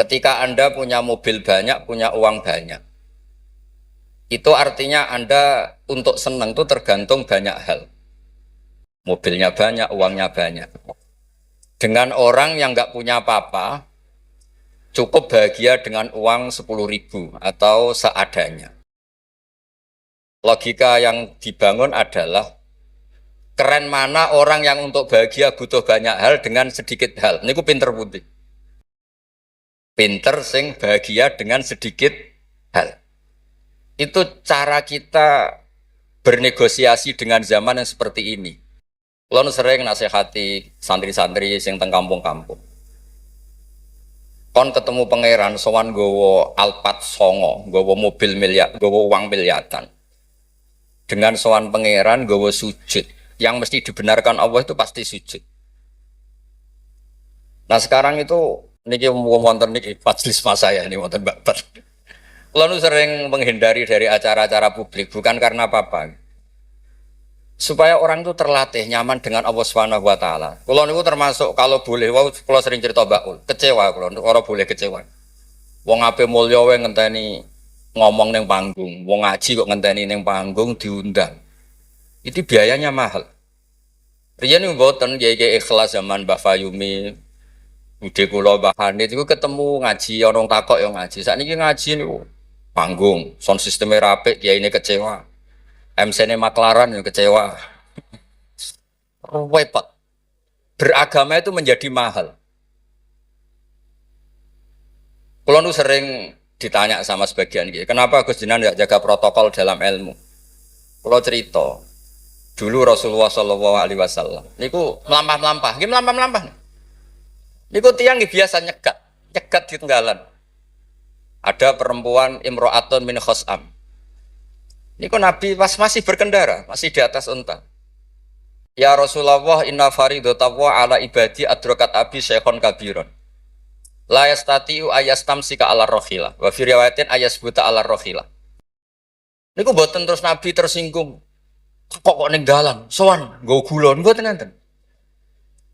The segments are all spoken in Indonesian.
Ketika Anda punya mobil banyak, punya uang banyak, itu artinya Anda untuk senang itu tergantung banyak hal. Mobilnya banyak, uangnya banyak. Dengan orang yang nggak punya apa-apa, cukup bahagia dengan uang 10.000 atau seadanya. Logika yang dibangun adalah keren mana orang yang untuk bahagia butuh banyak hal dengan sedikit hal. Ini ku pinter putih. Pinter sing bahagia dengan sedikit hal. Itu cara kita bernegosiasi dengan zaman yang seperti ini. Kalau sering nasihati santri-santri sing teng kampung-kampung. Kon ketemu pangeran sowan gowo Alphard songo, gowo mobil miliar, gowo uang miliaran. Dengan sowan pangeran gowo sujud. Yang mesti dibenarkan Allah itu pasti sujud. Nah sekarang itu niki wonten niki majelis mas saya ini wonten babat. Lalu sering menghindari dari acara-acara publik bukan karena apa-apa. Supaya orang itu terlatih nyaman dengan Allah Subhanahu wa taala. Kula niku termasuk kalau boleh wau kula sering cerita Mbak kecewa kula ora boleh kecewa. Wong ape mulya wae ngenteni ngomong ning panggung, wong ngaji kok ngenteni ning panggung diundang. Itu biayanya mahal. Riyen mboten kiai ikhlas zaman Mbah Fayumi, Bude kula Mbah Hanid iku ketemu ngaji ana takok ya ngaji. Sakniki ngaji niku panggung, sound sistemnya rapik, kiyaine kecewa. MC-ne maklaran yang kecewa. Repot. Beragama itu menjadi mahal. Kulo nu sering ditanya sama sebagian kiai, kenapa Gus Jinan tidak jaga protokol dalam ilmu? Kulo cerita, dulu Rasulullah Shallallahu Alaihi Wasallam, niku melampah-melampah, gimana melampah-melampah? Niku tiang biasa nyegat di tenggalan. Ada perempuan Imro'atun min Khos'am. Niku Nabi pas masih berkendara, masih di atas unta. Ya Rasulullah, inna faridatawa ala ibadi adrokat abi syekhon kabiron. La yastati'u ayastamsika ala rohila. Wa fi riwayatin ayasbuta ala rohila. Niku mboten terus Nabi tersinggung. Kok ning dalan, sowan, nggo gula mboten nenten.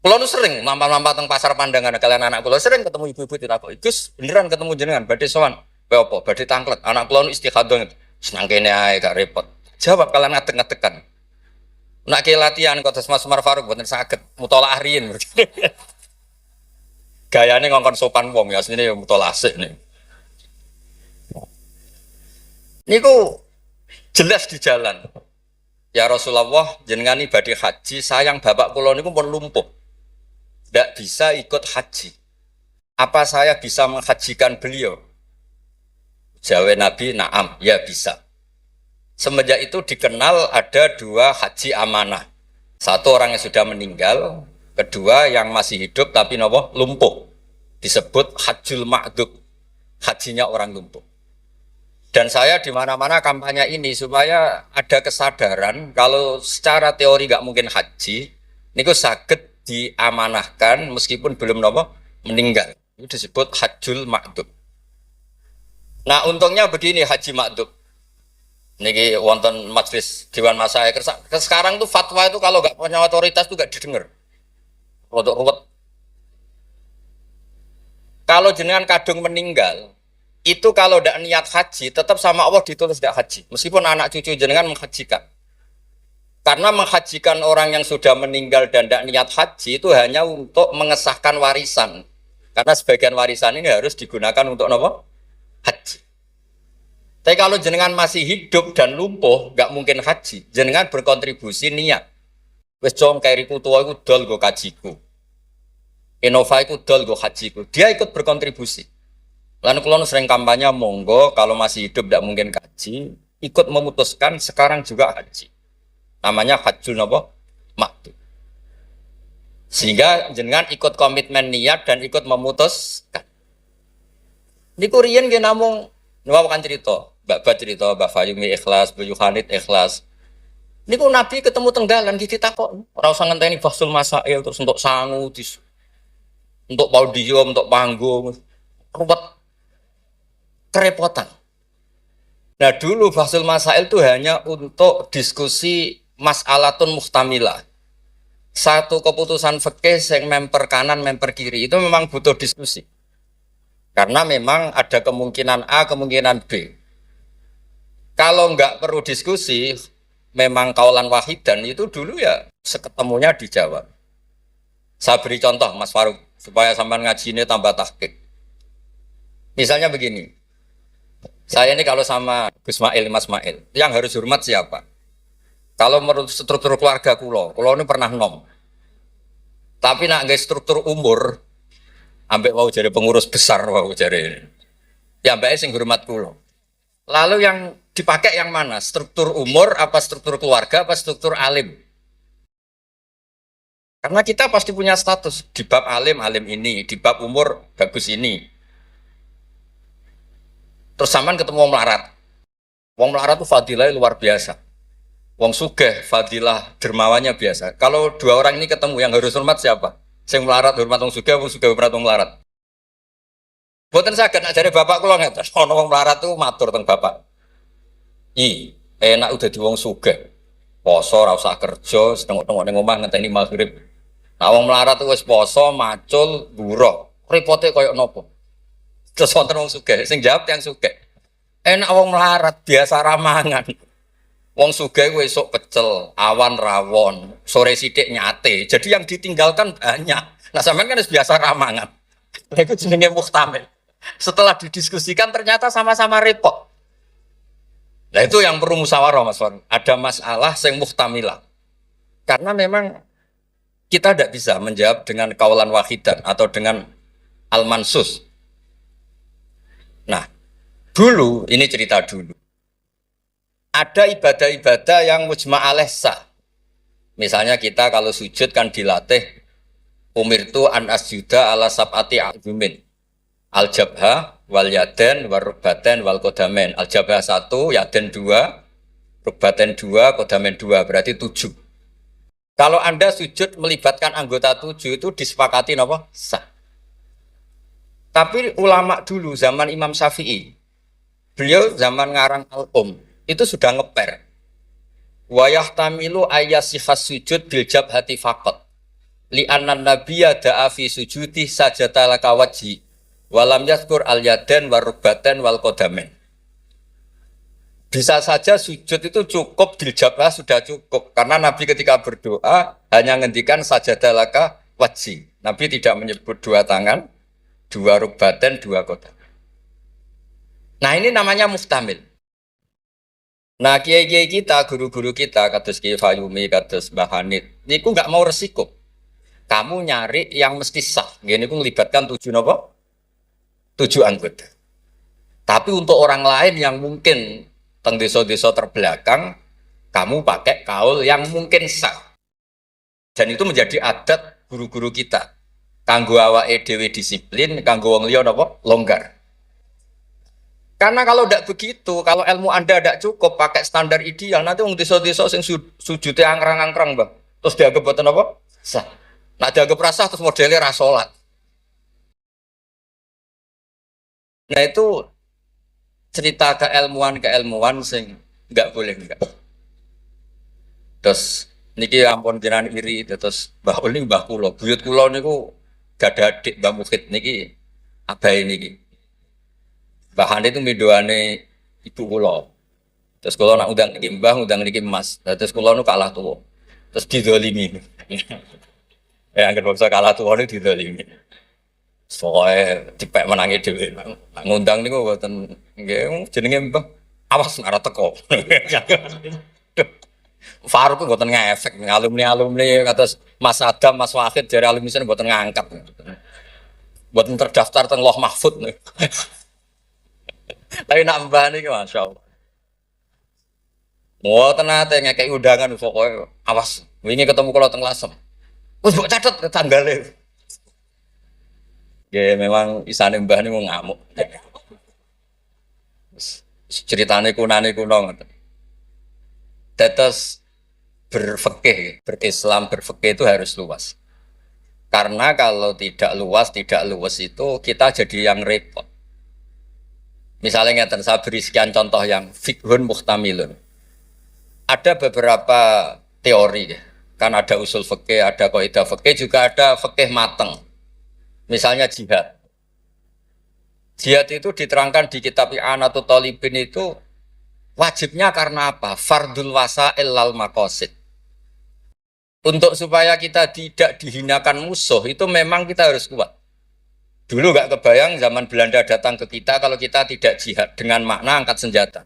Kula nu sering lampah-lampah teng pasar pandangan kalian anak kula sering ketemu ibu-ibu ditakoki, "Gus, beneran ketemu jenengan badhe sowan?" "Kowe apa? Badhe tanglet." Anak kula nu istikhadah. Senang kene ae gak repot. Jawab kalian ngadeg-ngadegan. Nak ke latihan kok Mas Umar Faruk mboten saged mutolaah riyin. Gayane ngongkon sopan wong ya asline mutolaah sik nih. Niku jelas di jalan. Ya Rasulullah, jenengan ibadah haji, sayang bapak kula niku pun lumpuh. Tidak bisa ikut haji. Apa saya bisa menghajikan beliau? Jawab Nabi, na'am, ya bisa. Semenjak itu dikenal ada dua haji amanah. Satu orang yang sudah meninggal, kedua yang masih hidup tapi nopo lumpuh. Disebut hajjul ma'dud, hajinya orang lumpuh. Dan saya di mana-mana kampanye ini supaya ada kesadaran kalau secara teori nggak mungkin haji, niku saged diamanahkan meskipun belum nopo meninggal. Itu disebut hajjul ma'dud. Nah untungnya begini haji ma'dud. Niki wonten majelis Dewan Masyayikh. Sekarang tuh fatwa itu kalau nggak punya otoritas tuh nggak didengar. Rodok ruwet. Kalau jenengan kadung meninggal, itu kalau tidak niat haji, tetap sama Allah ditulis tidak haji. Meskipun anak cucu jenengan menghajikan. Karena menghajikan orang yang sudah meninggal dan tidak niat haji itu hanya untuk mengesahkan warisan. Karena sebagian warisan ini harus digunakan untuk apa? Haji. Tapi kalau jenengan masih hidup dan lumpuh, nggak mungkin haji. Jenengan berkontribusi niat. Wes jong kairiku tua iku dol go kajiku. Innova iku dol go hajiku. Dia ikut berkontribusi. Lalu kalau sering kampanye monggo kalau masih hidup tidak mungkin haji, ikut memutuskan sekarang juga haji. Namanya hajjul napa? Ma'dud. Sehingga jenengan ikut komitmen niat dan ikut memutuskan. Niku riyen nggih namung niku cerita, Mbak cerita, Mbak Fayumi ikhlas, Bu Yohanit ikhlas. Niku Nabi ketemu tenggalan ditakok, ora usah ngenteni Fasul Masail terus untuk sangu, untuk podium, untuk panggung. Ruwet kerepotan. Nah dulu Fasul Masail itu hanya untuk diskusi mas'alatun muhtamilah. Satu keputusan fikih yang memper kanan, memper kiri itu memang butuh diskusi. Karena memang ada kemungkinan A, kemungkinan B. Kalau nggak perlu diskusi, memang kaulan wahidan itu dulu ya seketemunya dijawab. Saya beri contoh Mas Faruk supaya sampean ngaji ini tambah tahqiq. Misalnya begini, saya ini kalau sama Gus Mail, Mas Mail, yang harus hormat siapa? Kalau menurut struktur keluarga kulo ini pernah nom. Tapi nak nggak struktur umur, ambek mau jadi pengurus besar mau jadi. Ya mbak sing hormat kulo. Lalu yang dipakai yang mana? Struktur umur, apa struktur keluarga, apa struktur alim? Karena kita pasti punya status di bab alim, alim ini, di bab umur bagus ini. Terus saman ketemu wong melarat. Wong melarat itu fadilah luar biasa. Wong sugih fadilah dermawannya biasa. Kalau dua orang ini ketemu yang harus hormat siapa? Sing melarat hormat wong sugih hormat wong melarat. Boten saged nak jare bapak kula ngeten. Ana wong melarat tuh matur teng bapak. Enak udah di wong sugih. Poso ora usah kerja, setengok-tengok ning omah ngenteni maghrib. Nah wong melarat tuh wis poso, macul, buruh. Repote koyo nopo? Terus wonten wong sugih, sing jawab yang sugih. Enak wong melarat biasa ramangan. Wong sugih kuwi esuk pecel, awan rawon, sore sithik nyate. Jadi yang ditinggalkan banyak. Nah sampean kan biasa ramangan. Lha iku jenenge muhtamil. Setelah didiskusikan ternyata sama-sama repot. Nah itu yang perlu musyawarah Mas Wan. Ada masalah sing muhtamilah. Karena memang kita tidak bisa menjawab dengan kaulan wahidan atau dengan al-mansus. Nah, dulu ini cerita dulu. Ada ibadah-ibadah yang mujma' alaih sah. Misalnya kita kalau sujud kan dilatih umirtu an asjuda ala sab'ati a'zumin. Al-jabha wal yaden wal rukbaten wal kodamen. Al-jabha 1, yaden 2, rukbaten 2, kodamen 2, berarti 7. Kalau Anda sujud melibatkan anggota 7 itu disepakati apa? Sah. Tapi ulama dulu zaman Imam Syafi'i, beliau zaman ngarang Al-Um, itu sudah ngeper. Wa yahtamilu ayyasihas sujud bil jabhati faqat. Li anna nabiyya da'a fi sujudi sajata laka wajhi. Walam yaskur al-yaden warubbaten wal kodamen. Bisa saja sujud itu cukup diljabah sudah cukup. Karena Nabi ketika berdoa hanya ngendikan sajadah laka wajhi. Nabi tidak menyebut dua tangan, dua rukbaten, dua kodamen. Nah ini namanya muhtamil. Nah kiai-kiai kita, guru-guru kita, kados Kiai Fayumi, kados Mbah Hanid, niku nggak mau resiko. Kamu nyari yang mesti sah. Gini ku melibatkan 7 apa? 7 anggota. Tapi untuk orang lain yang mungkin teng desa-desa terbelakang, kamu pakai kaul yang mungkin sah. Dan itu menjadi adat guru-guru kita. Kanggo awake dhewe disiplin, kanggo wong liya napa? Longgar. Karena kalau tidak begitu, kalau ilmu Anda tidak cukup pakai standar ideal, nanti wong desa-desa sing sujute angkrang-angkrang, Bang. Terus dianggap boten apa? Sah. Nah dianggap rasah terus modelnya ra salat. Nah itu cerita keilmuan sing nggak boleh enggak. Terus niki ampun jenengan iri terus Mbah Uli Mbah kula, buyut kula niku gak ada adik Mbah Mukhid niki abahe niki. Mbah Hane itu midoane ibu kula. Terus kula nak undang niki Mbah, undang niki Mas. Terus kula nu kalah tuwa. Terus didolimi. Angger bangsa kalah tuwa niku didolimi. Soale dipek menangi dhewe. Ngundang niku mboten nggih jenenge Mbah. Awas ora teko. Faruk mboten ngefek alumni kados Mas Adam, Mas Wahid dari alumni sen mboten ngangkat. Mboten terdaftar teng Loh Mahfud. Tapi nak Mbah niki masyaallah. Mboten nate ngekeki undangan pokoke awas wingi ketemu kula teng Lasem. Wis mbok catet tanggale. Ya memang isane Mbah niku ngamuk. Ceritane kunane kuno ngoten. Tetes berfikih, berislam berfikih itu harus luas. Karena kalau tidak luas itu kita jadi yang repot. Misalnya ngeten saya beri sekian contoh yang fikhun muhtamilun. Ada beberapa teori kan ada usul fikih, ada kaidah fikih, juga ada fikih mateng. Misalnya jihad. Jihad itu diterangkan di kitab I'anatul Talibin itu wajibnya karena apa? Fardul wasail lal maqasid. Untuk supaya kita tidak dihinakan musuh itu memang kita harus kuat. Dulu gak kebayang zaman Belanda datang ke kita kalau kita tidak jihad dengan makna angkat senjata.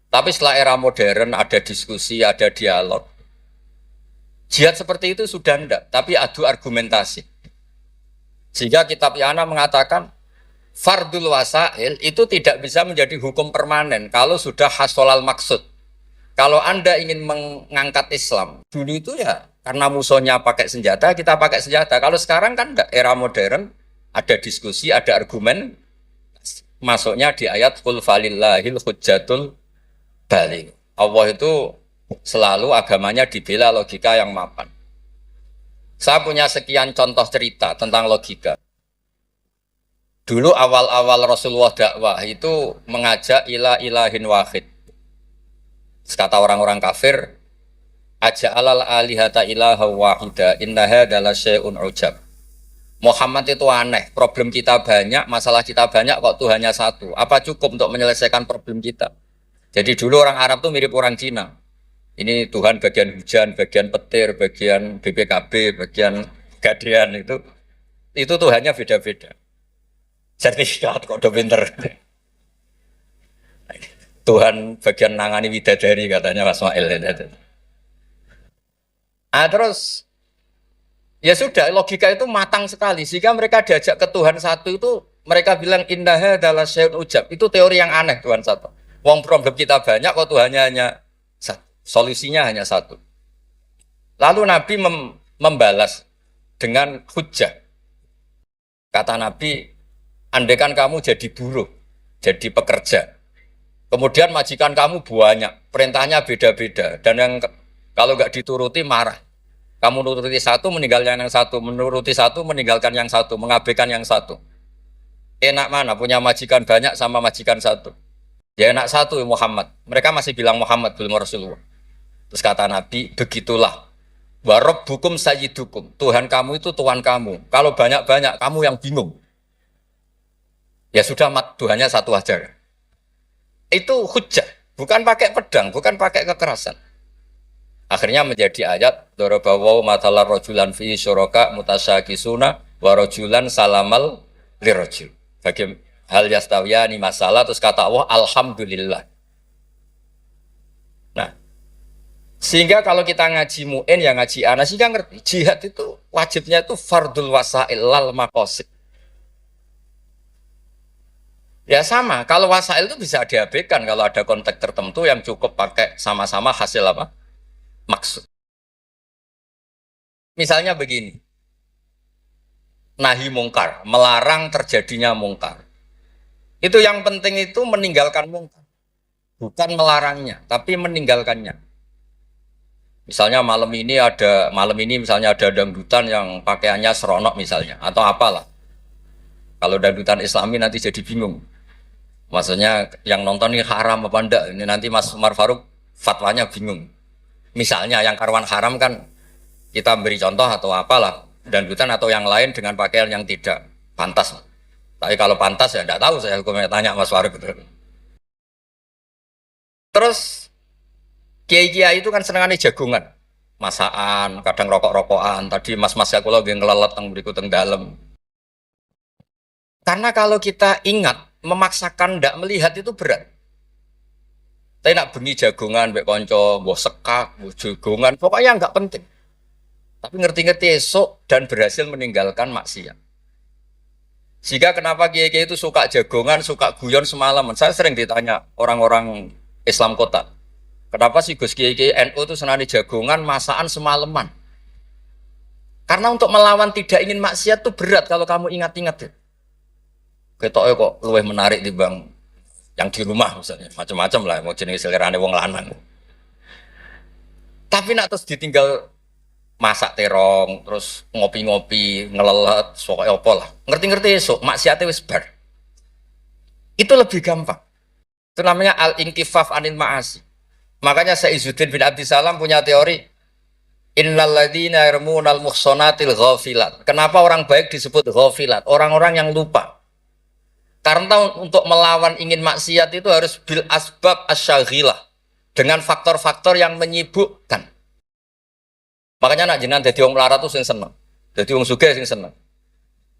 Tapi setelah era modern ada diskusi, ada dialog. Jihad seperti itu sudah enggak, tapi adu argumentasi. Sehingga kitab I'anah mengatakan fardul wasail itu tidak bisa menjadi hukum permanen kalau sudah hasolal maksud. Kalau Anda ingin mengangkat Islam, dulu itu ya karena musuhnya pakai senjata, kita pakai senjata. Kalau sekarang kan enggak, era modern, ada diskusi, ada argumen, masuknya di ayat qul falillahil hujjatul baligh. Allah itu selalu agamanya dibela logika yang mapan. Saya punya sekian contoh cerita tentang logika. Dulu awal-awal Rasulullah dakwah itu mengajak ila ilahin wahid. Kata orang-orang kafir, aja'alal alihata ilaha wahida innaha adalah syai'un ujab. Muhammad itu aneh, problem kita banyak, masalah kita banyak kok Tuhannya satu. Apa cukup untuk menyelesaikan problem kita? Jadi dulu orang Arab tuh mirip orang Cina. Ini Tuhan bagian hujan, bagian petir, bagian BPKB, bagian gadean itu Tuhannya beda-beda. Sertifikat kok udah pinter. Tuhan bagian nangani widadari katanya Mas Mail. Terus ya sudah logika itu matang sekali sehingga mereka diajak ke Tuhan satu itu mereka bilang indaha adalah syai'un ujab. Itu teori yang aneh Tuhan satu. Wong problem kita banyak kok Tuhannya hanya satu. Solusinya hanya satu. Lalu Nabi membalas dengan hujjah. Kata Nabi, andaikan kamu jadi buruh, jadi pekerja. Kemudian majikan kamu banyak, perintahnya beda-beda. Dan yang kalau nggak dituruti marah. Kamu menuruti satu, meninggalkan yang satu. Menuruti satu, meninggalkan yang satu. Mengabaikan yang satu. Enak mana punya majikan banyak sama majikan satu? Ya enak satu Muhammad. Mereka masih bilang Muhammad, belum Rasulullah. Terus kata Nabi, begitulah. Warob hukum sayyidukum. Tuhan kamu itu Tuhan kamu. Kalau banyak-banyak, kamu yang bingung. Ya sudah, Tuhannya satu aja. Itu hujjah, bukan pakai pedang, bukan pakai kekerasan. Akhirnya menjadi ayat dorobawaw matalar rojulan fi syuraka mutasyakisuna warojulan salamal lirojul. Bagi hal yastawiyani masalah, terus kata Allah alhamdulillah. Nah, sehingga kalau kita ngaji mu'in ya ngaji ana sehingga ngerti jihad itu wajibnya itu fardul wasail lal maqasid. Ya sama, kalau wasail itu bisa diabaikan kalau ada konteks tertentu yang cukup pakai sama-sama hasil apa? Maksud. Misalnya begini. Nahi mungkar, melarang terjadinya mungkar. Itu yang penting itu meninggalkan mungkar. Bukan melarangnya, tapi meninggalkannya. Misalnya malam ini misalnya ada dangdutan yang pakaiannya seronok misalnya atau apalah. Kalau dangdutan Islami nanti jadi bingung. Maksudnya yang nonton ini haram apa enggak? Ini nanti Mas Umar Faruk fatwanya bingung. Misalnya yang karuan haram kan kita beri contoh atau apalah dangdutan atau yang lain dengan pakaian yang tidak pantas. Tapi kalau pantas ya enggak tahu saya hukumnya tanya Mas Faruk. Terus kiai-kiai itu kan senengannya jagungan. Masakan, kadang rokok-rokokan. Tadi mas-mas ya kula nggih ngelelet teng mriku teng dalem. Karena kalau kita ingat memaksakan ndak melihat itu berat. Tapi nak bengi jagongan mbek kanca, mbok sekak, mbok jagongan, pokoknya enggak penting. Tapi ngerti-ngerti esok dan berhasil meninggalkan maksiat. Sehingga kenapa kiai-kiai itu suka jagongan, suka guyon semalaman. Saya sering ditanya orang-orang Islam kota. Kenapa sih Gus Kiai-Kiai NU itu senani jagongan, masakan semalaman? Karena untuk melawan tidak ingin maksiat itu berat kalau kamu ingat-ingat ya. Ketoknya kok luwih menarik di bang yang di rumah misalnya, macam-macam lah, mau jenis selerane wong lanang. Tapi nak terus ditinggal masak terong, terus ngopi-ngopi, ngelelet, pokoknya apa lah. Ngerti-ngerti esok, maksiatnya wis bar. Itu lebih gampang. Itu namanya al-inkifaf anil ma'asi. Makanya Saizuddin bin Abdissalam punya teori innal ladzina yarmunal muhsanatil ghafilat. Kenapa orang baik disebut ghafilat? Orang-orang yang lupa. Karena untuk melawan ingin maksiat itu harus bil asbab asyaghilah, dengan faktor-faktor yang menyibukkan. Makanya nak jenengan dadi wong melarat tuh sing seneng. Dadi wong sugih sing seneng.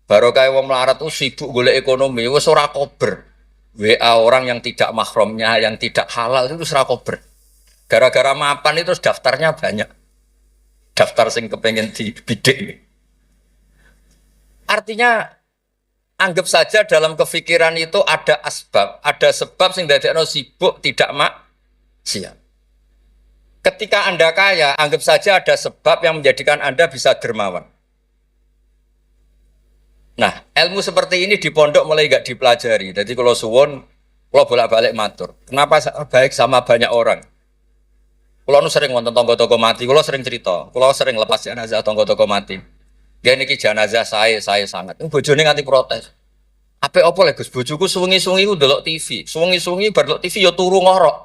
Baru kayak wong melarat tuh sibuk golek ekonomi, wis ora kober. WA orang yang tidak mahramnya, yang tidak halal itu ora kober. Gara-gara mapan itu daftarnya banyak. Daftar sing kepengen dibidik. Artinya anggap saja dalam kefikiran itu ada asbab, ada sebab sing dadekno sibuk tidak maksiat. Ketika Anda kaya, anggap saja ada sebab yang menjadikan Anda bisa dermawan. Nah, ilmu seperti ini di pondok mulai gak dipelajari. Jadi kalau suwon, kalau bolak-balik matur. Kenapa baik sama banyak orang? Kalau nu sering nonton tonggo-tonggo mati, kalau sering cerita, kalau sering lepas jenazah tonggo-tonggo mati. Dia niki jenazah saya sangat. Bojone nganti protes. Apa lek Gus bojoku suwengi-suwengi ku ndelok TV. Suwengi-suwengi bar ndelok TV ya turu ngorok.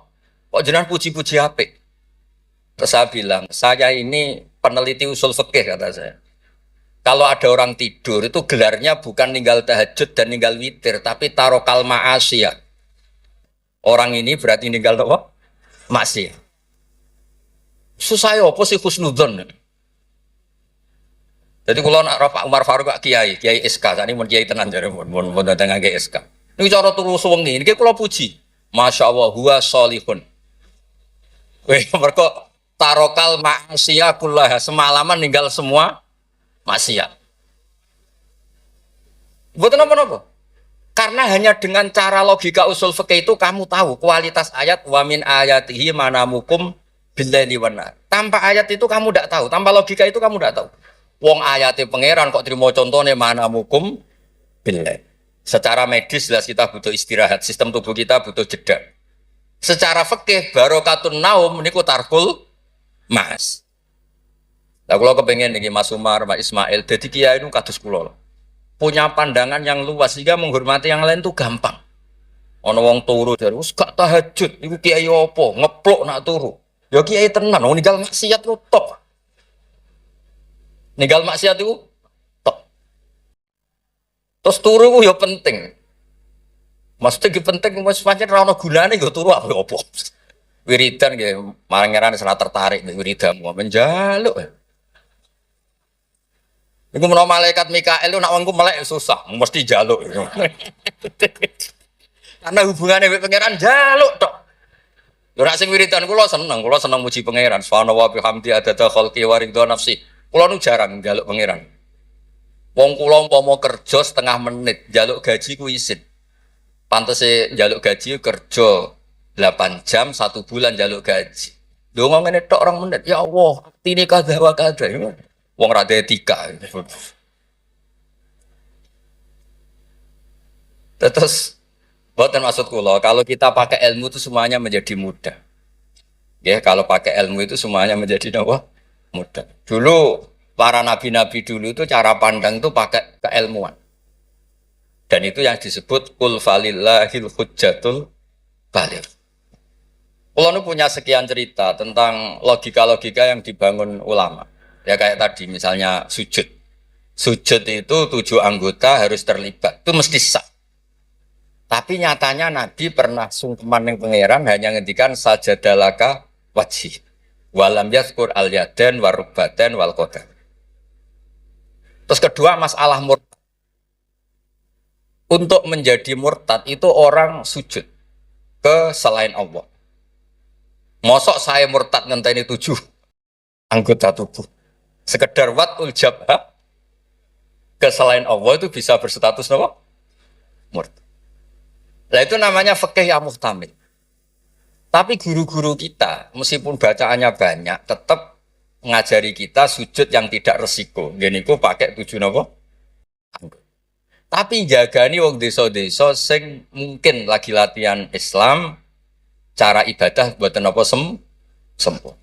Kok jenengan puji-puji apik? Terus saya bilang, saya ini peneliti usul fikih kata saya. Kalau ada orang tidur itu gelarnya bukan ninggal tahajud dan ninggal witir, tapi tarokal ma'asiyah. Orang ini berarti ninggal apa? Maksiat. Susah ya apa sih husnudzon? Jadi kalau nak Pak Umar Faruk Pak Kiai SK, tadi mau Kiai tenan jare mau datang ngake SK. Ini cara turu suwengi, ini kalau puji. Masya Allah, huwa solihun. Weh, mereka tarokal maksiat kullah, semalaman ninggal semua maksiat. Buat apa-apa? Karena hanya dengan cara logika usul fikih itu kamu tahu kualitas ayat wa min ayatihi manamukum billaili wan nahar. Tanpa ayat itu kamu tidak tahu, tanpa logika itu kamu tidak tahu. Wong ayatnya pangeran kok terima contohnya manamukum billail. Secara medis jelas kita butuh istirahat, sistem tubuh kita butuh jeda. Secara fikih barokatun naum niku tarkul mas. Lah kalau kepengen nih Mas Umar, Mas Ismail, jadi kiai itu kados kula. Punya pandangan yang luas sehingga menghormati yang lain itu gampang. Ono wong turu dari wis gak tahajud, iku kiai opo? Ngeplok nak turu. Ya kiai tenan, wong ninggal maksiat ku top. Ninggal maksiat itu top. Terus turu ku ya penting. Maksudnya penting mas pancen ra ono gunane nggo turu apa opo. Wiridan nggih, marangerane salah tertarik nek wiridamu menjaluk. Iku menawa malaikat Mikael itu nak wongku melek susah, mesti jaluk. Karena hubungannya dengan pangeran jaluk tok. Lha nek sing wiridan kula seneng muji pangeran. Subhanallah wa bihamdi adada khalqi wa ridha nafsi. Kula nu jarang njaluk pangeran. Wong kula umpama kerja setengah menit, njaluk gaji ku isin. Pantese njaluk gaji kerja 8 jam 1 bulan njaluk gaji. Dongo ngene tok 2 menit. Ya Allah, tine kadha wa kadha. Wong ra etika. Terus bukan maksud kula, kalau kita pakai ilmu itu semuanya menjadi mudah. Ya, kalau pakai ilmu itu semuanya menjadi apa? Mudah. Dulu para nabi-nabi dulu itu cara pandang itu pakai keilmuan. Dan itu yang disebut qul falillahil hujjatul baligh. Kula nu punya sekian cerita tentang logika-logika yang dibangun ulama. Ya kayak tadi misalnya sujud. Sujud itu 7 anggota harus terlibat. Itu mesti sah. Tapi nyatanya Nabi pernah sungkeman yang pangeran hanya ngendikan sajadalaka wajhi. Walam yadhkur al-yadan warubatan wal qadam. Terus kedua masalah murtad. Untuk menjadi murtad itu orang sujud ke selain Allah. Mosok saya murtad ngenteni 7 anggota tubuh. Sekedar watul jabha ke selain Allah itu bisa berstatus apa? Murtad. Nah itu namanya fikih yang muhtamil. Tapi guru-guru kita meskipun bacaannya banyak tetap mengajari kita sujud yang tidak resiko. Gini ku pakai 7 apa? Tapi jagani wong desa-desa sing mungkin lagi latihan Islam cara ibadah buatan apa sempurna.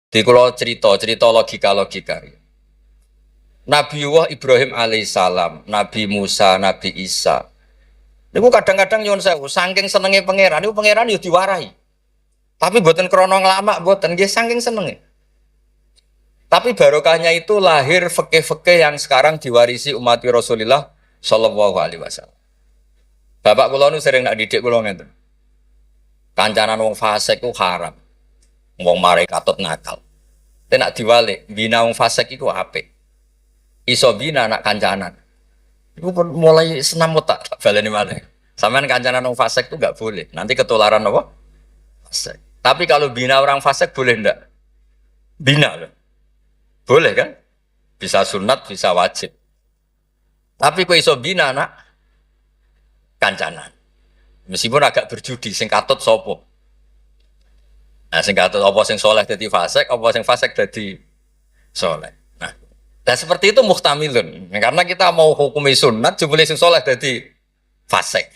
Di kalau cerita logika. Nabi Ibrahim alaihissalam, Nabi Musa, Nabi Isa. Niku kadang-kadang nyuwun sewu, saking senenge pangeran, niku pangeran yo diwarahi. Tapi mboten krana nglamak, mboten nggih saking senenge. Tapi barokahnya itu lahir fikih-fikih yang sekarang diwarisi umat Rasulullah sallallahu alaihi wasallam. Bapak kula nu sering nak didik kula ngeten. Kancanan wong fasik ku haram. Wong mare katut nakal. Tapi nak diwalik, bina wong fasik iku apik. Iso bina anak kancanan. Iku pun mulai senam otak baleni malih. Sampean kancanan wong fasik itu enggak boleh. Nanti ketularan apa? Fasik. Tapi kalau bina orang fasik boleh ndak? Bina loh. Boleh kan? Bisa sunat, bisa wajib. Tapi kok iso bina anak kancanan. Meskipun agak berjudi sing katut sapa? Nah, sing katut apa sing saleh dadi fasik, apa sing fasik dadi saleh. Nah, dan seperti itu muhtamilun. Karena kita mau hukumi sunat, jebule sing saleh dadi fasik.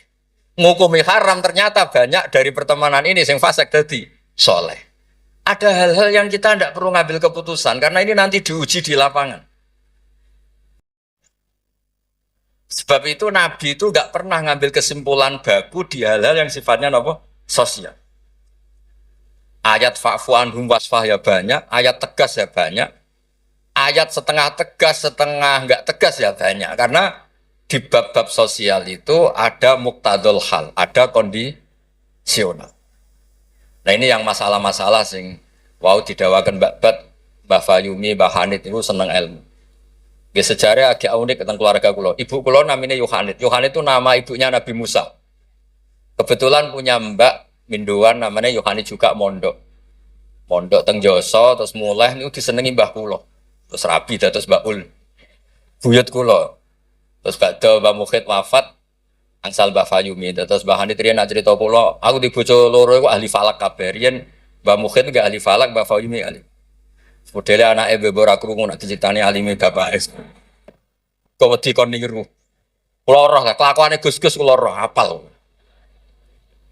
Ngukumi haram ternyata banyak dari pertemanan ini sing fasik dadi saleh. Ada hal-hal yang kita tidak perlu ngambil keputusan karena ini nanti diuji di lapangan. Sebab itu Nabi itu nggak pernah ngambil kesimpulan baku di hal-hal yang sifatnya apa? Sosial. Ayat fa'fu anhum wasfah ya banyak, ayat tegas ya banyak, ayat setengah tegas, setengah nggak tegas ya banyak. Karena di bab-bab sosial itu ada muktadul hal, ada kondisional. Nah ini yang masalah-masalah sing wau didawakan Mbak Fayumi, Mbak Hanit itu seneng ilmu. Di sejarah agak unik tentang keluarga kulo. Ibu kulo namanya Yohanit. Yohanit itu nama ibunya Nabi Musa. Kebetulan punya mbak Minduan namanya Yohanit juga mondok. Mondok teng Joso terus mulai itu disenengi mbah kulo. Terus rabi terus Mbak Ul. Buyut kulo. Terus badhe Mbak Mukhid wafat angsal Mbak Fayumi. Terus Mbak Hanit riyen cerita kulo, aku di bojo loro iku ahli falak kabeh. Riyen Mbak Mukhid enggak ahli falak, Mbak Fayumi ahli. Modele anake bebo ora krungu nek diceritani alime bapake. Kok wedi kon niru. Kula roh lah kelakuane Gus-gus kula roh apal.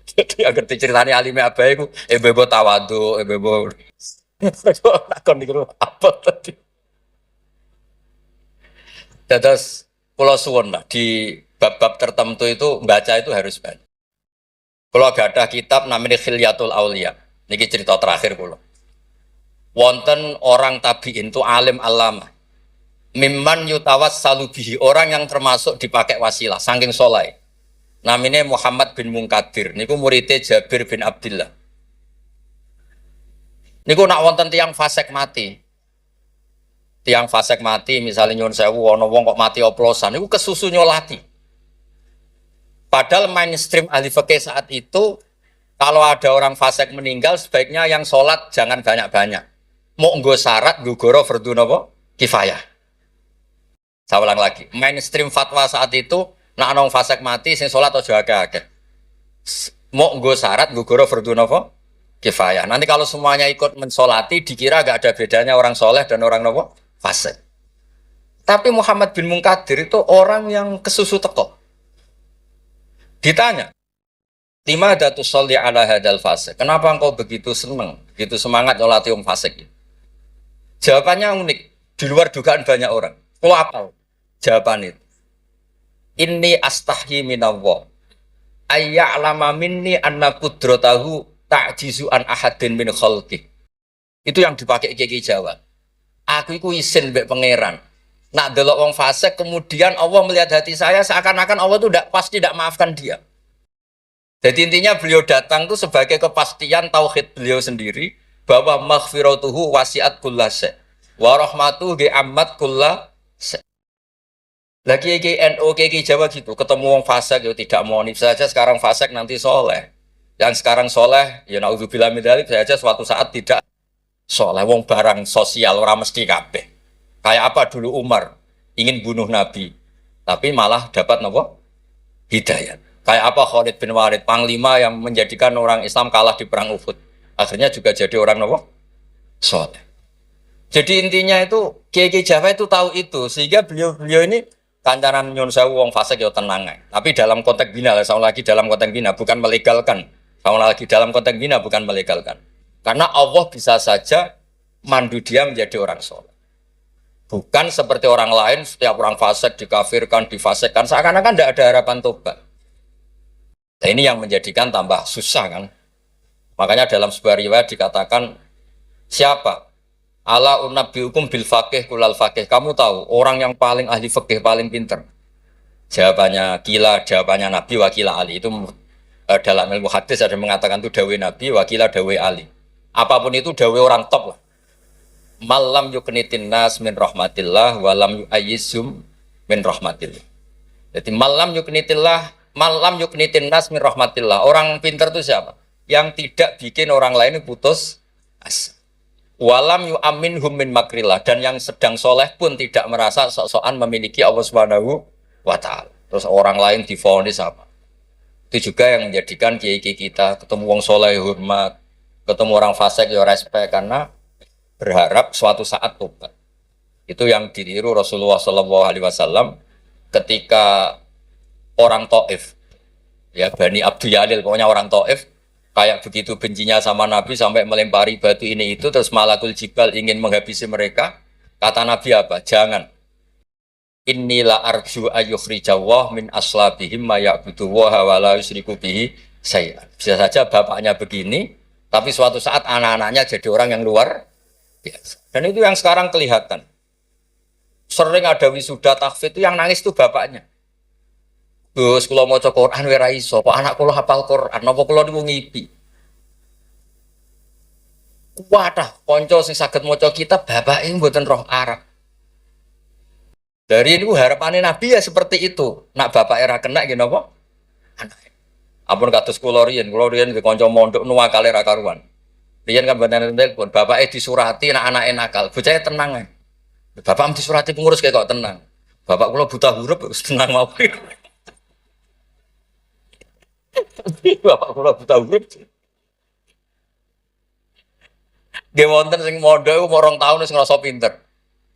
Jadi agar diceritani alime abae iku bebo tawadhu, bebo kon niru apa tadi. Terus kula suwun lah di bab-bab tertentu itu baca itu harus banyak. Kalau gak ada kitab namanya Khilyatul Aulia. Niki cerita terakhir kula. Wonten orang tabi'in itu alim alama. Mimman yutawassalu bihi, orang yang termasuk dipakai wasilah saking soleh. Namanya Muhammad bin Munkadir. Niku muridnya Jabir bin Abdullah. Niku nak wonten tiang fasik mati. Tiang fasik mati misalnya nyuwun sewu ana wong kok mati oplosan niku kesusu nyolati. Padahal mainstream ahli fikih saat itu kalau ada orang fasik meninggal sebaiknya yang sholat jangan banyak-banyak. Mau nggo syarat nggo goro fardhu napa? Kifayah. Saya ulang lagi. Mainstream fatwa saat itu nak ana wong fasik mati sing sholat aja akeh-akeh. Mau nggo syarat nggo goro fardhu napa? Kifayah. Nanti kalau semuanya ikut mensolati dikira gak ada bedanya orang soleh dan orang napa? Fasik. Tapi Muhammad bin Munkadir itu orang yang kesusu teko. Ditanya, lima datu sholli ala hadal fasik. Kenapa engkau begitu senang, begitu semangat nyolati wong fasik? Jawabannya unik, di luar dugaan banyak orang. Kalau apa? Jawaban itu. Inni astahyi minallah. Ayya'lama minni anna qudratahu ta'jizu an ahadin min khalqih. Itu yang dipakai Kiai Jawa. Aku iku isin mbek pangeran. Nak delok wong fasik kemudian Allah melihat hati saya seakan-akan Allah itu pasti tidak maafkan dia. Jadi intinya beliau datang itu sebagai kepastian tauhid beliau sendiri bahwa maghfiratuhu wasi'at kullase wa rahmatuhu ammat kullase. Lagi NU Kiai Jawa gitu, ketemu wong fasik ya tidak mau nih saja sekarang fasik nanti soleh. Yang sekarang soleh ya naudzubillah min dzalik saja suatu saat tidak soleh. Wong barang sosial orang mesti kabeh. Kayak apa dulu Umar ingin bunuh Nabi, tapi malah dapat nopo hidayat. Kayak apa Khalid bin Walid, panglima yang menjadikan orang Islam kalah di perang Uhud, akhirnya juga jadi orang nopo soleh. Jadi intinya itu Kiai Jawa itu tahu itu, sehingga beliau ini kancanan nyun sewu wong fasik ya tenang. Tapi dalam konteks bina, sama lagi dalam konteks bina bukan melegalkan, sama lagi dalam konteks bina bukan melegalkan. Karena Allah bisa saja mandu dia menjadi orang soleh. Bukan seperti orang lain, setiap orang fasik dikafirkan, difasikkan, seakan-akan tidak ada harapan tobat. Nah ini yang menjadikan tambah susah kan. Makanya dalam sebuah riwayat dikatakan, siapa? Ala unabbiukum bil faqih kulal faqih. Kamu tahu, orang yang paling ahli fikih, paling pinter. Jawabannya kila, jawabannya Nabi wakila Ali itu dalam ilmu hadis ada mengatakan itu dawe Nabi wakila dawe Ali. Apapun itu dawe orang top lah. Malam yuknitin nas min rahmatillah walam yu'ayyizum min rahmatillah. Jadi malam yuknitin nas min rahmatillah. Orang pintar itu siapa? Yang tidak bikin orang lain putus asa. Walam yu'aminhum min makrillah, dan yang sedang soleh pun tidak merasa sok-sokan memiliki Allah Subhanahu wa ta'ala. Terus orang lain divonis apa? Itu juga yang menjadikan kiai-kiai kita ketemu wong soleh hormat, ketemu orang fasik ya respect, karena berharap suatu saat tobat. Itu yang ditiru Rasulullah SAW ketika orang Taif, ya Bani Abdul Yalil, pokoknya orang Taif kayak begitu bencinya sama Nabi sampai melempari batu ini itu, terus Malakul Jibal ingin menghabisi mereka. Kata Nabi apa? Jangan. Inilah arju ayyukhrijawah min aslabihim ma ya'budu wa la yusyriku bihi syai'an. Bisa saja bapaknya begini, tapi suatu saat anak-anaknya jadi orang yang luar biasa. Dan itu yang sekarang kelihatan. Sering ada wisuda tahfidz itu yang nangis itu bapaknya. Gus, kalau mau Quran wira iso, kok anak kula hafal Quran, napa kula niku ngipi. Wadah, konco sing saged maca kitab bapake mboten roh Arab. Dari itu harapannya Nabi ya seperti itu. Nak bapak era kena gini apa? Anak. Ampun kados kula riyen di konco mondok nuwakale ra karuan. Riyen kan bener telepon, bapake disurati nak anake nakal. Bocahe tenang ae. Bapak mesti surati pengurus kayak kok tenang. Bapak kula buta huruf wis tenang mawon. Bapak kula buta huruf. Nggih wonten sing mondok iku 2 tahun wis ngrasa pinter.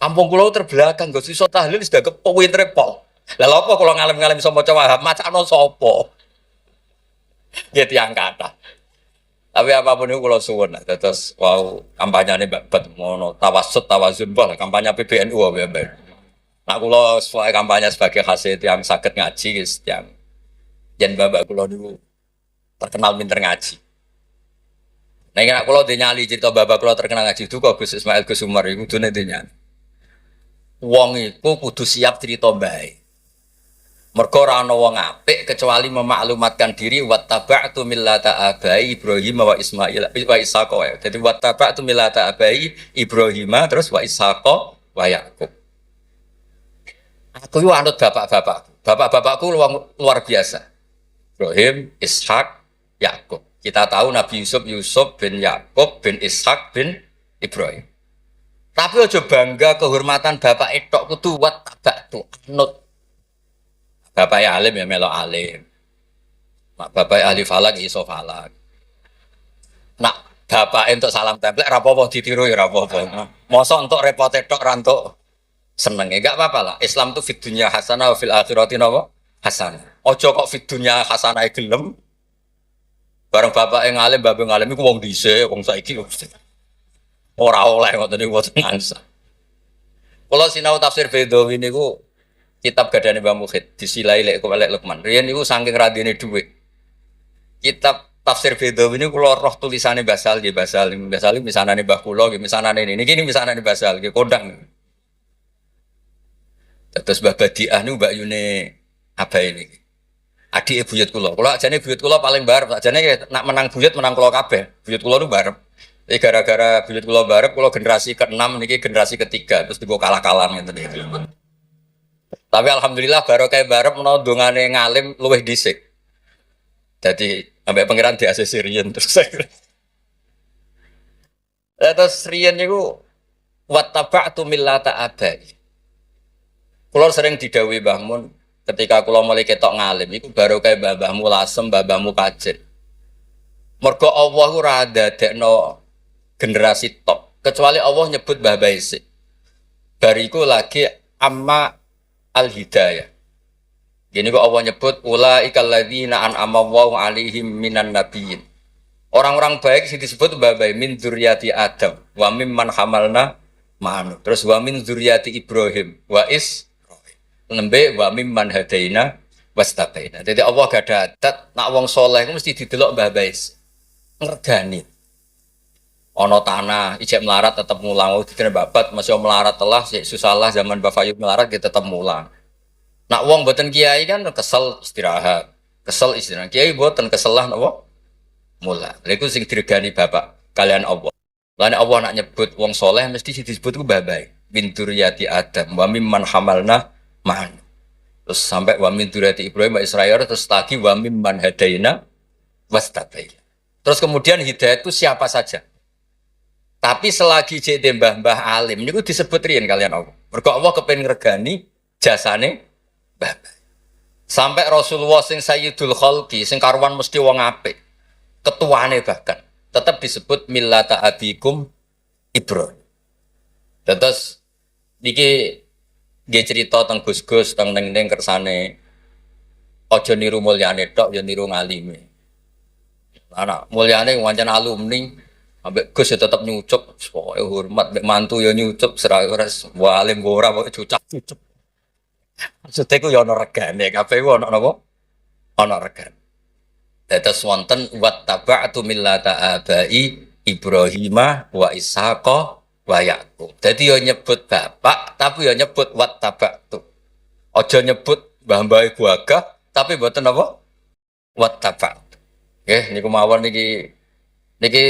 Kampung kula terbelakang, Gus iso tahlil sudah kepowin repol. Lah lha apa kula ngalem-ngalem iso maca Wahab, macakno sapa? Nggih tiyang kathah. Tapi apapun itu kula suwun, terus wow kampanyane babat mono tawassut tawazun bah kampanye PBNU wae. Nah kula sesuai kampanye sebagai hasil yang saged ngaji guys, yang yen bapak kula niku terkenal pinter ngaji. Nah nek kula nyali cerita bapak kula terkenal ngaji itu kok Gus Ismail Gus Umar iku kudune nyali. Wong iku kudu siap cerita bae. Mergo ora ana wong apik kecuali memaklumatkan diri wattaba'tu millata abai Ibrahim wa Ismail wa Ishaq. Jadi wattaba'tu millata abai Ibrahim terus wa Ishaq wa Yaqub. Aku yo anut bapak-bapakku. Bapak-bapakku luar biasa. Ibrahim, Ishak, Yakub. Kita tahu Nabi Yusuf bin Yakub bin Ishak bin Ibrahim. Tapi aja bangga kehormatan bapak etok kudu wat tabak tu anut. Bapak alim ya melok alim. Mak bapak ahli falak iso falak. Nak bapak entuk salam templek ra apa-apa ditiru ya ra apa-apa. Mosok entuk repot etok ra entuk seneng enggak apa-apa lah. Islam tu fid dunya hasanah wa fil akhirati napa? Hasanah. Aja kok fid dunya hasanah gelem. Bareng bapak yang alim, bapak yang alim iku wong dhisik, wong saiki ora oleh ngoten niku mboten ngangsa. Kula sinau tafsir Bedawi niku kitab gadane Mbah Mukhid disilai lek Lukman. Riyen niku saking radine dhuwit. Kitab tafsir Bedawi niku kula roh tulisane Basal nggih Basal misanane Mbah kula nggih misanane niki misanane Basal nggih kondang. Terus Mbah Badiah niku Mbak Yune abae niki. Adik buyut kula. Kula ajane buyut kula paling barep, ajane nak menang buyut menang kula kabeh. Buyut kula niku barep. Jadi gara-gara buyut kula barep, kula generasi ke-6 niki generasi ketiga, terus digo kalah-kalah ngeten iki. Tapi alhamdulillah barokah barep menawa dongane ngalim luwih dhisik. Jadi sampai pangeran di ACC riyen terus saya. Terus riyen niku wattaba'tu millata abai. Kula sering didhawuhi Mbah Mun ketika kula mulai ketok ngalim iku barokah mbahmu lasem, mbahmu kajet. Mergo Allah ora dadekno generasi top kecuali Allah nyebut Mbah Baisi. Bariku lagi amma al-hidayah. Gini kok Allah nyebut ulaikal ladzina an'ama Allahu 'alaihim minan nabiyyin. Orang-orang baik sing disebut Mbah Bayi min dzurriyyati Adam wa mimman hamalna ma'anu. Terus wa min dzurriyyati Ibrahim wa is nembe wa mimman hadaina wastaqaina. Jadi Allah gak ada adat nak wong saleh mesti didelok Mbah Baisi. Ngergani. Ono tanah, ijek melarat tetap mulang. Oh, dikira babat, masih melarat telah, susah lah zaman Mbak Fayub melarat, kita tetap mulang. Nak wong boten kiai kan kesel istirahat, kesel istirahat. Kiai boten kesel lah napa? Mula. Lha iku sing diregani bapak kalian Allah. Lan Allah nak nyebut wong soleh mesti sing disebut ku babai. Min dzurriyyati Adam wa mimman hamalna ma'an. Terus sampai wa min dzurriyyati Ibrahim wa Israil terus lagi wa mimman hadaina wastabaina. Terus kemudian hidayah itu siapa saja. Tapi selagi jadi mbah-mbah alim niku disebut riyen kalian Allah. Mergo Allah kepen ngregani jasane mbah. Sampai Rasulullah sing Sayyidul Khalqi sing karuan mesti wong apik. Ketuane bahkan tetap disebut millata abikum Ibrahim. Terus niki nggih cerita teng Gus-gus teng ning kersane aja niru mulyane tok ya niru ngalime. Anak mulyane wancen alumni ambek Gus ya tetep nyucup pokoke hormat mbek mantu ya nyucup serah ora walim ora pokoke cucak-cucup. Maksudnya ku ya ana regane kabeh ku ana napa? Ana regane. Dados wonten wattaba'tu millata abai Ibrahimah wa Ishaqa wa Yaqub. Dadi yo nyebut bapak tapi yo nyebut wattaba'tu. Aja nyebut mbah-mbah iku agah tapi mboten apa? Wattaba'tu. Nggih niku mawon niki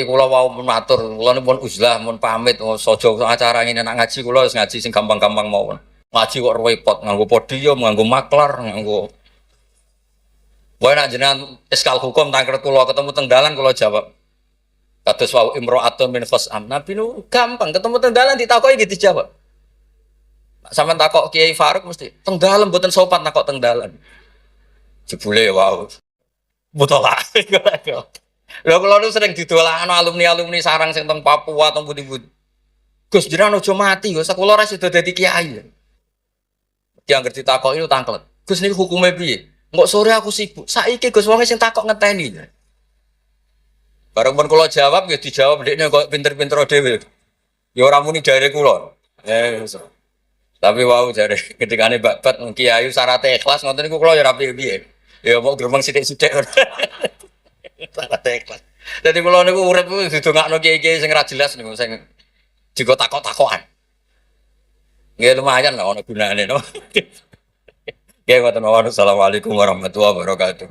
kula wau matur, kula pun uzlah mun pamit saja acara ngene nak ngaji kula wis ngaji sing gampang-gampang mawon. Ngaji kok repot nganggo podium, nganggo maklar, nganggo wae nak jenengan eskal hukum tangker kula ketemu teng dalan kula jawab. Kados wau imro'atun min khosam. Nabi nu gampang ketemu teng dalan ditakoki gitu dijawab. Sampeyan takok Kiai Faruk mesti teng dalan mboten sopan takok teng dalan. Jebule wau. Mutola. Lha kula nu sering didolakno alumni-alumni sarang sing teng Papua teng pundi-pundi. Gus jenengan aja mati, Gus kula ora sida dadi kiai. Yang ngerti takok itu tangklet. Gus niku hukume piye? Engko sore aku sibuk. Saiki Gus wong sing takok ngenteni. Bareng pun kula jawab ya dijawab dekne kok pinter-pinter dhewe. Ya ora muni jare kula. Tapi wau jare ketikane babat kiai syaratnya ikhlas ngoten niku kula ya ora piye-piye. Ya mau gremeng sithik-sithik. Syaratnya ikhlas. Dadi kula niku urip didongakno kiai-kiai sing ora jelas niku sing juga takok-takokan. Nggih lumayan lah ono gunane no. Nggih ngoten mawon. Assalamualaikum warahmatullahi wabarakatuh.